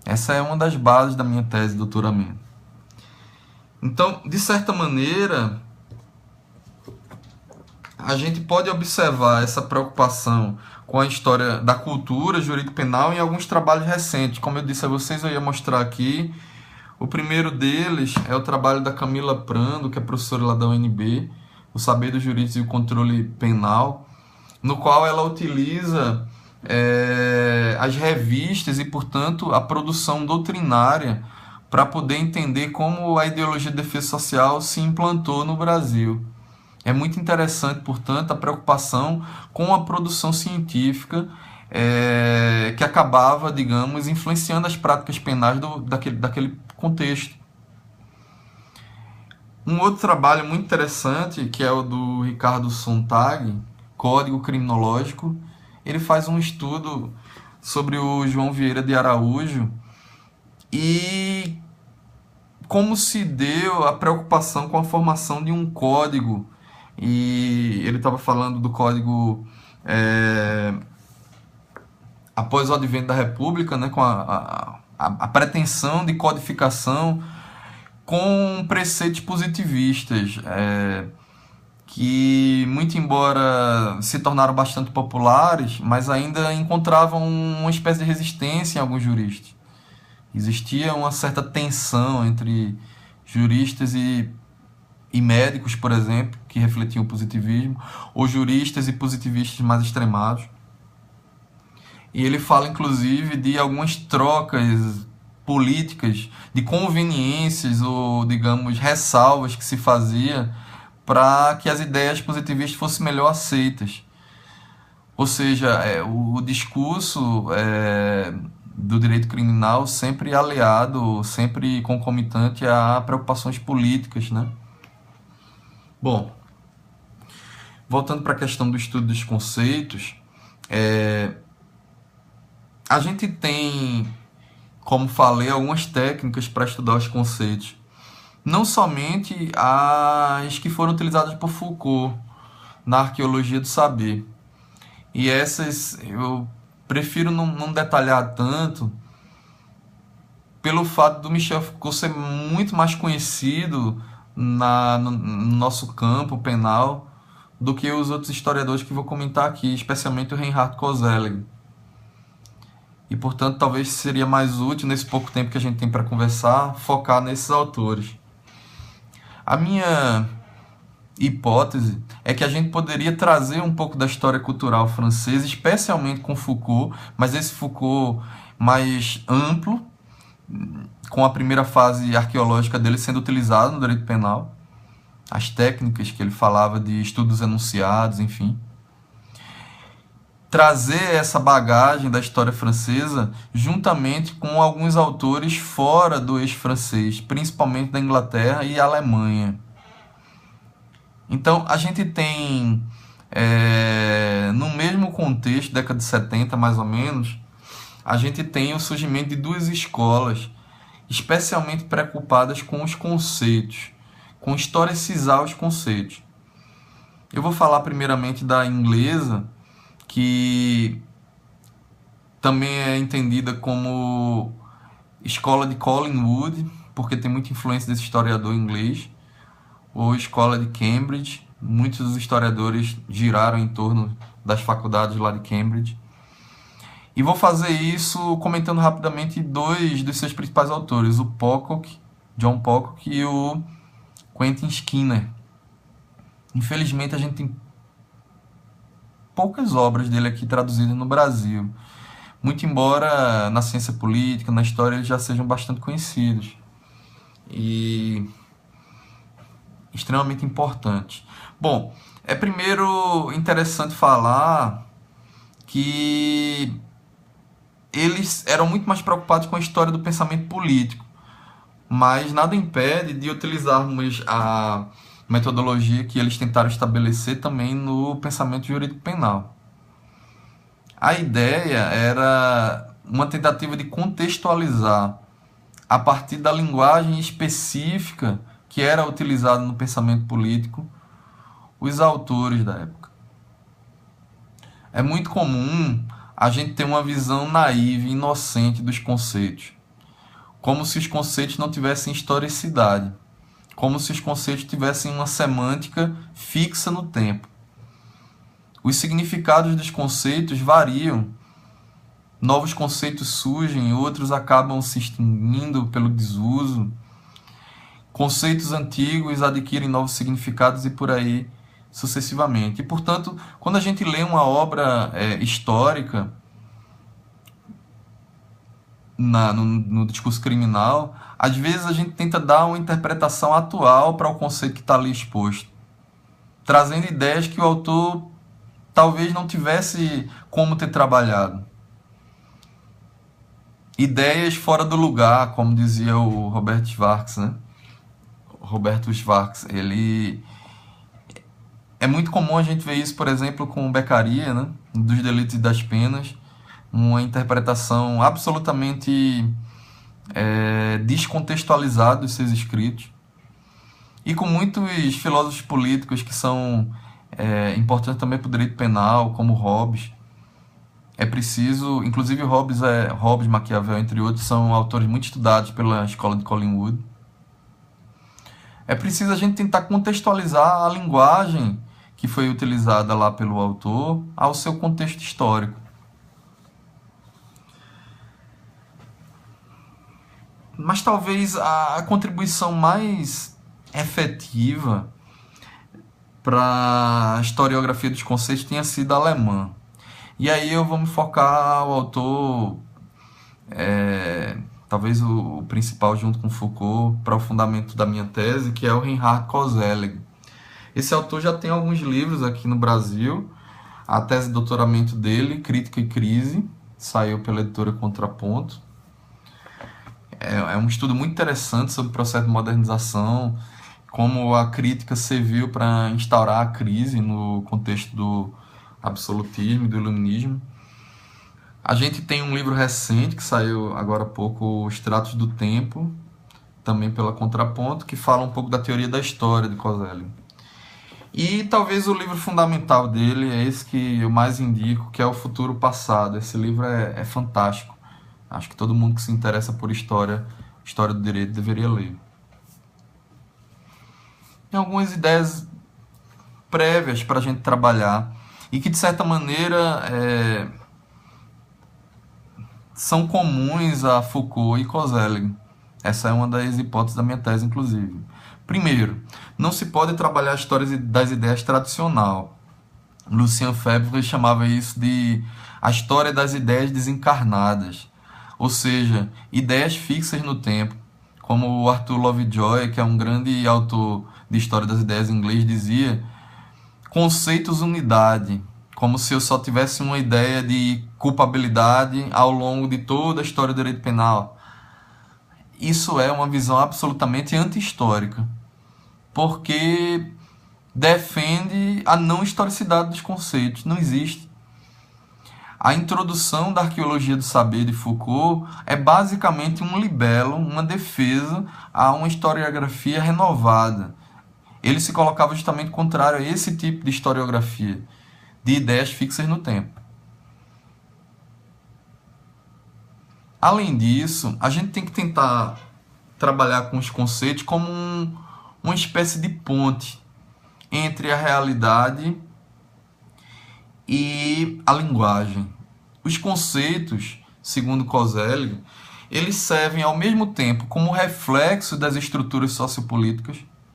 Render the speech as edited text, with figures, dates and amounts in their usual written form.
Essa é uma das bases da minha tese de doutoramento. Então, de certa maneira, a gente pode observar essa preocupação com a história da cultura jurídico penal em alguns trabalhos recentes. Como eu disse a vocês, eu ia mostrar aqui. O primeiro deles é o trabalho da Camila Prando, que é professora lá da UNB, O Saber dos Jurídicos e o Controle Penal, no qual ela utiliza as revistas e, portanto, a produção doutrinária para poder entender como a ideologia de defesa social se implantou no Brasil. É muito interessante, portanto, a preocupação com a produção científica que acabava, digamos, influenciando as práticas penais daquele contexto. Um outro trabalho muito interessante, que é o do Ricardo Sontag, Código Criminológico, ele faz um estudo sobre o João Vieira de Araújo e como se deu a preocupação com a formação de um código. E ele estava falando do código após o advento da República, né, com a pretensão de codificação com preceitos positivistas, que, muito embora se tornaram bastante populares, mas ainda encontravam uma espécie de resistência em alguns juristas. Existia uma certa tensão entre juristas e médicos, por exemplo, que refletiam o positivismo, ou juristas e positivistas mais extremados. E ele fala, inclusive, de algumas trocas políticas, de conveniências ou, digamos, ressalvas que se fazia para que as ideias positivistas fossem melhor aceitas. Ou seja, o discurso do direito criminal sempre aliado, sempre concomitante a preocupações políticas, né? Bom, voltando para a questão do estudo dos conceitos, a gente tem, como falei, algumas técnicas para estudar os conceitos. Não somente as que foram utilizadas por Foucault na arqueologia do saber. E essas eu prefiro não detalhar tanto, pelo fato do Michel Foucault ser muito mais conhecido no nosso campo penal do que os outros historiadores que vou comentar aqui, especialmente o Reinhard Koselleck. E, portanto, talvez seria mais útil, nesse pouco tempo que a gente tem para conversar, focar nesses autores. A minha hipótese é que a gente poderia trazer um pouco da história cultural francesa, especialmente com Foucault, mas esse Foucault mais amplo, com a primeira fase arqueológica dele sendo utilizada no direito penal, as técnicas que ele falava de estudos enunciados, enfim. Trazer essa bagagem da história francesa juntamente com alguns autores fora do eixo francês, principalmente da Inglaterra e Alemanha. Então, a gente tem, no mesmo contexto, década de 70 mais ou menos, a gente tem o surgimento de duas escolas, especialmente preocupadas com os conceitos, com historicizar os conceitos. Eu vou falar primeiramente da inglesa, que também é entendida como escola de Collingwood, porque tem muita influência desse historiador inglês, ou escola de Cambridge. Muitos dos historiadores giraram em torno das faculdades lá de Cambridge. E vou fazer isso comentando rapidamente dois dos seus principais autores, o Pocock, John Pocock, e o Quentin Skinner. Infelizmente, a gente tem poucas obras dele aqui traduzidas no Brasil, muito embora na ciência política, na história, eles já sejam bastante conhecidos e extremamente importantes. Bom, é primeiro interessante falar que eles eram muito mais preocupados com a história do pensamento político, mas nada impede de utilizarmos a metodologia que eles tentaram estabelecer também no pensamento jurídico penal. A ideia era uma tentativa de contextualizar, a partir da linguagem específica que era utilizada no pensamento político, os autores da época. É muito comum a gente ter uma visão naiva e inocente dos conceitos. como se os conceitos não tivessem historicidade, como se os conceitos tivessem uma semântica fixa no tempo. Os significados dos conceitos variam, novos conceitos surgem, outros acabam se extinguindo pelo desuso, conceitos antigos adquirem novos significados e por aí sucessivamente. E, portanto, quando a gente lê uma obra histórica no discurso criminal, às vezes a gente tenta dar uma interpretação atual para o conceito que está ali exposto, trazendo ideias que o autor talvez não tivesse como ter trabalhado. Ideias fora do lugar, como dizia o Roberto Schwartz, né? Roberto Schwartz, ele... É muito comum a gente ver isso, por exemplo, com Beccaria, né? Dos Delitos e das Penas, uma interpretação absolutamente descontextualizada dos seus escritos. E com muitos filósofos políticos que são importantes também para o direito penal, como Hobbes. É preciso, inclusive Hobbes, Maquiavel, entre outros, são autores muito estudados pela escola de Collingwood. É preciso a gente tentar contextualizar a linguagem que foi utilizada lá pelo autor ao seu contexto histórico. Mas talvez a contribuição mais efetiva para a historiografia dos conceitos tenha sido alemã. E aí eu vou me focar o autor, talvez o principal junto com Foucault, para o fundamento da minha tese, que é o Reinhard Koselleck. Esse autor já tem alguns livros aqui no Brasil. A tese de doutoramento dele, Crítica e Crise, saiu pela editora Contraponto. É um estudo muito interessante sobre o processo de modernização, como a crítica serviu para instaurar a crise no contexto do absolutismo e do iluminismo. A gente tem um livro recente que saiu agora há pouco, Os Tratos do Tempo, também pela Contraponto, que fala um pouco da teoria da história de Koselleck. E talvez o livro fundamental dele é esse que eu mais indico, que é O Futuro Passado. Esse livro é fantástico. Acho que todo mundo que se interessa por história do direito, deveria ler. Tem algumas ideias prévias para a gente trabalhar e que, de certa maneira, são comuns a Foucault e Koselleck. Essa é uma das hipóteses da minha tese, inclusive. Primeiro, não se pode trabalhar a história das ideias tradicional. Lucien Febvre chamava isso de a história das ideias desencarnadas. Ou seja, ideias fixas no tempo. Como o Arthur Lovejoy, que é um grande autor de história das ideias em inglês, dizia, conceitos unidade, como se eu só tivesse uma ideia de culpabilidade ao longo de toda a história do direito penal. Isso é uma visão absolutamente anti-histórica, porque defende a não historicidade dos conceitos. Não existe. A introdução da arqueologia do saber de Foucault é basicamente um libelo, uma defesa a uma historiografia renovada. Ele se colocava justamente contrário a esse tipo de historiografia, de ideias fixas no tempo. Além disso, a gente tem que tentar trabalhar com os conceitos como uma espécie de ponte entre a realidade e a linguagem. Os conceitos, segundo Koselleck, eles servem ao mesmo tempo como reflexo das estruturas sociopolíticas